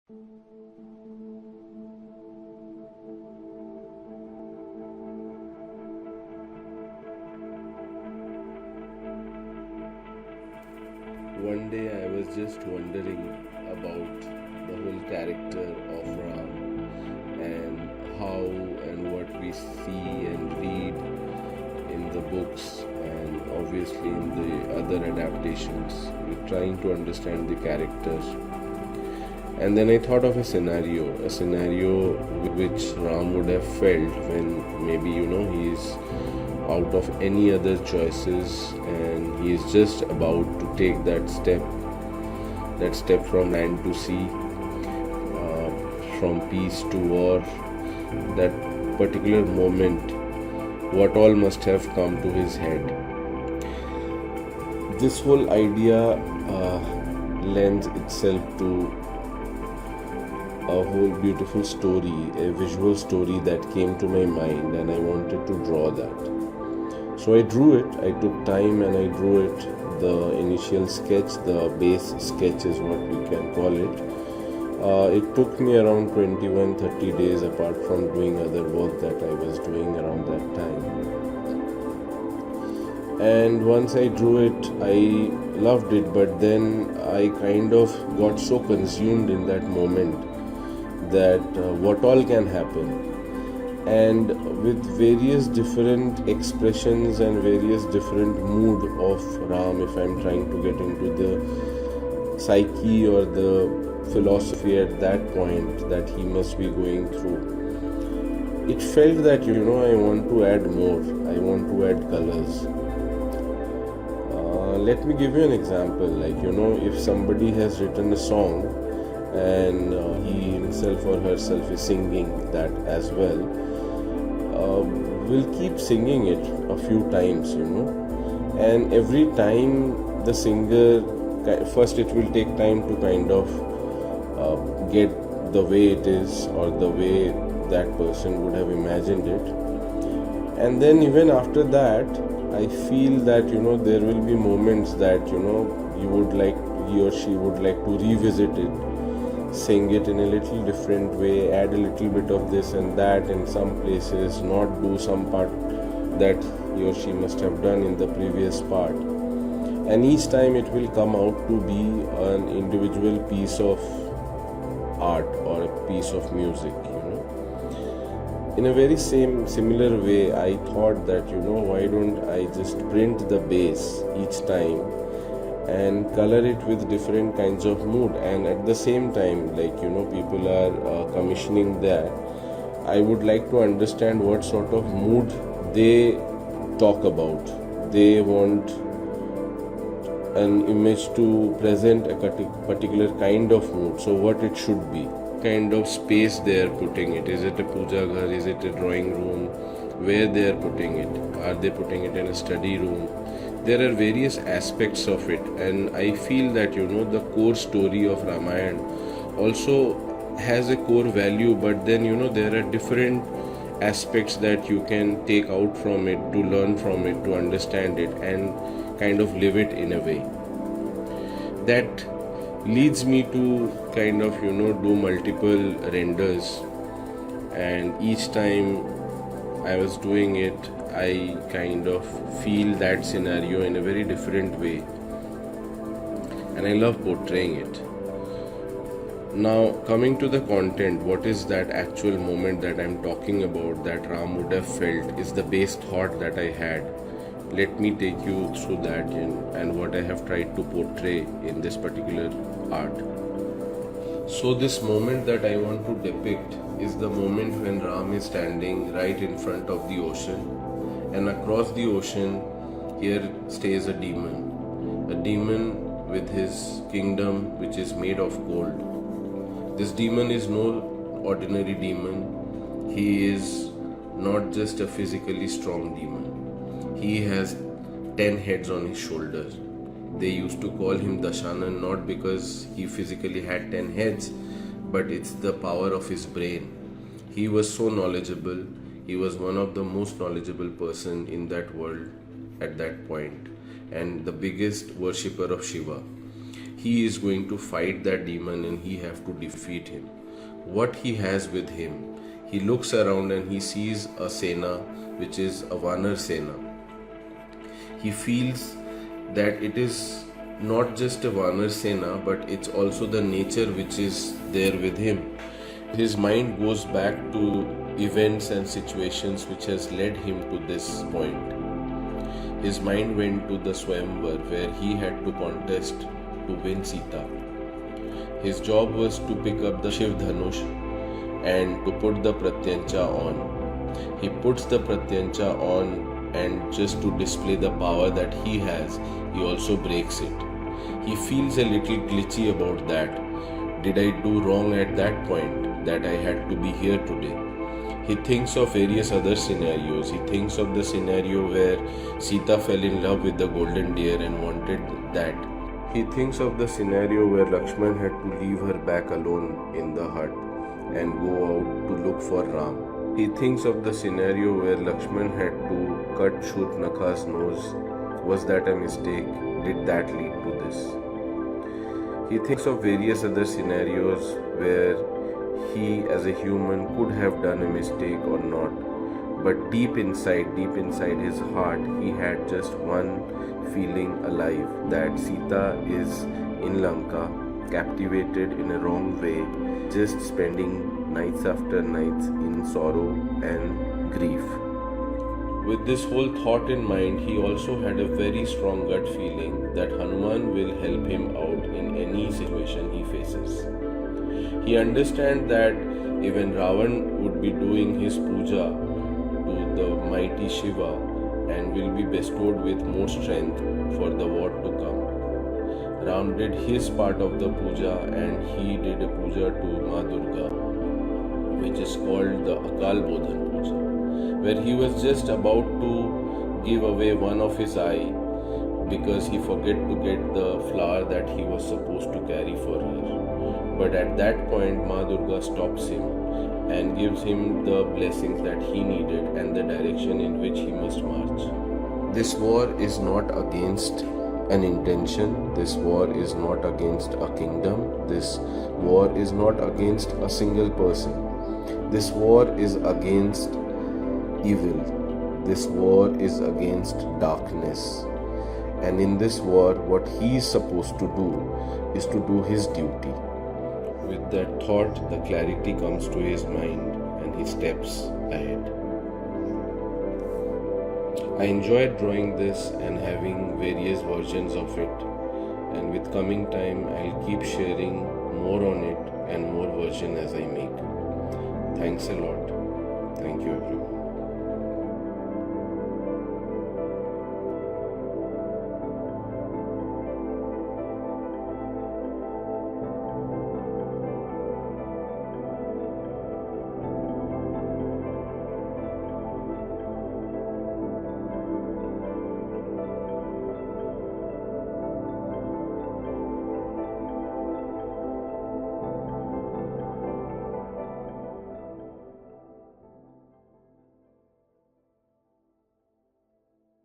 One day I was just wondering about the whole character of Ram and how and what we see and read in the books and obviously in the other adaptations. We're trying to understand the character. And then I thought of a scenario which Ram would have felt when maybe he's out of any other choices and he is just about to take that step from land to sea, from peace to war. That particular moment, what all must have come to his head. This whole idea lends itself to a whole beautiful story, a visual story that came to my mind, and I wanted to draw that. So I drew it, I took time and I drew it. The initial sketch, the base sketch is what we can call it. It took me around 21-30 days apart from doing other work that I was doing around that time. And once I drew it, I loved it, but then I kind of got so consumed in that moment that what all can happen, and with various different expressions and various different mood of Ram, if I'm trying to get into the psyche or the philosophy at that point that he must be going through, it felt that I want to add more, I want to add colors. Let me give you an example. Like, if somebody has written a song and he himself or herself is singing that as well, we'll keep singing it a few times, and every time the singer, first it will take time to kind of get the way it is or the way that person would have imagined it, and then even after that I feel that there will be moments that you would like, he or she would like to revisit it, sing it in a little different way, add a little bit of this and that in some places, not do some part that he or she must have done in the previous part, and each time it will come out to be an individual piece of art or a piece of music. In a very similar way, I thought that why don't I just print the base each time and color it with different kinds of mood, and at the same time, like people are commissioning that, I would like to understand what sort of mood they talk about. They want an image to present a particular kind of mood, so what it should be, kind of space they are putting it. Is it a puja ghar? Is it a drawing room? Where they are putting it? Are they putting it in a study room? There are various aspects of it, and I feel that the core story of Ramayana also has a core value, but then there are different aspects that you can take out from it, to learn from it, to understand it, and kind of live it in a way that leads me to kind of do multiple renders, and each time I was doing it, I kind of feel that scenario in a very different way, and I love portraying it. Now, coming to the content, what is that actual moment that I'm talking about that Ram would have felt is the base thought that I had. Let me take you through that and what I have tried to portray in this particular art. So this moment that I want to depict is the moment when Ram is standing right in front of the ocean, and across the ocean here stays a demon with his kingdom which is made of gold. This demon is no ordinary demon. He is not just a physically strong demon. He has 10 heads on his shoulders. They used to call him Dashanan not because he physically had 10 heads, but it's the power of his brain. He was so knowledgeable. He was one of the most knowledgeable person in that world at that point, and the biggest worshipper of Shiva. he is going to fight that demon and he have to defeat him. What he has with him, he looks around and he sees a Sena, which is a Vanar Sena. He feels that it is not just a Vanar Sena, but it's also the nature which is there with him. His mind goes back to events and situations which has led him to this point. His mind went to the Swayamvar where he had to contest to win Sita. His job was to pick up the Shiv Dhanush and to put the Pratyancha on. He puts the Pratyancha on, and just to display the power that he has, he also breaks it. He feels a little glitchy about that. Did I do wrong at that point that I had to be here today? He thinks of various other scenarios. He thinks of the scenario where Sita fell in love with the golden deer and wanted that. He thinks of the scenario where Lakshman had to leave her back alone in the hut and go out to look for Ram. He thinks of the scenario where Lakshman had to cut Shurpanakha's nose. Was that a mistake? Did that lead to this? He thinks of various other scenarios where he as a human could have done a mistake or not, but deep inside his heart, he had just one feeling alive, that Sita is in Lanka, captivated in a wrong way, just spending nights after nights in sorrow and grief. With this whole thought in mind, he also had a very strong gut feeling that Hanuman will help him out in any situation he faces. He understands that even Ravan would be doing his puja to the mighty Shiva and will be bestowed with more strength for the war to come. Ram did his part of the puja and he did a puja to Ma Durga, which is called the Akal Bodhan Puja, where he was just about to give away one of his eye because he forget to get the flower that he was supposed to carry for her. But at that point, Ma Durga stops him and gives him the blessings that he needed and the direction in which he must march. This war is not against an intention. This war is not against a kingdom. This war is not against a single person. This war is against evil. This war is against darkness. And in this war, what he is supposed to do is to do his duty. With that thought, the clarity comes to his mind and he steps ahead. I enjoyed drawing this and having various versions of it, and with coming time I'll keep sharing more on it and more version as I make. Thanks a lot. Thank you everyone.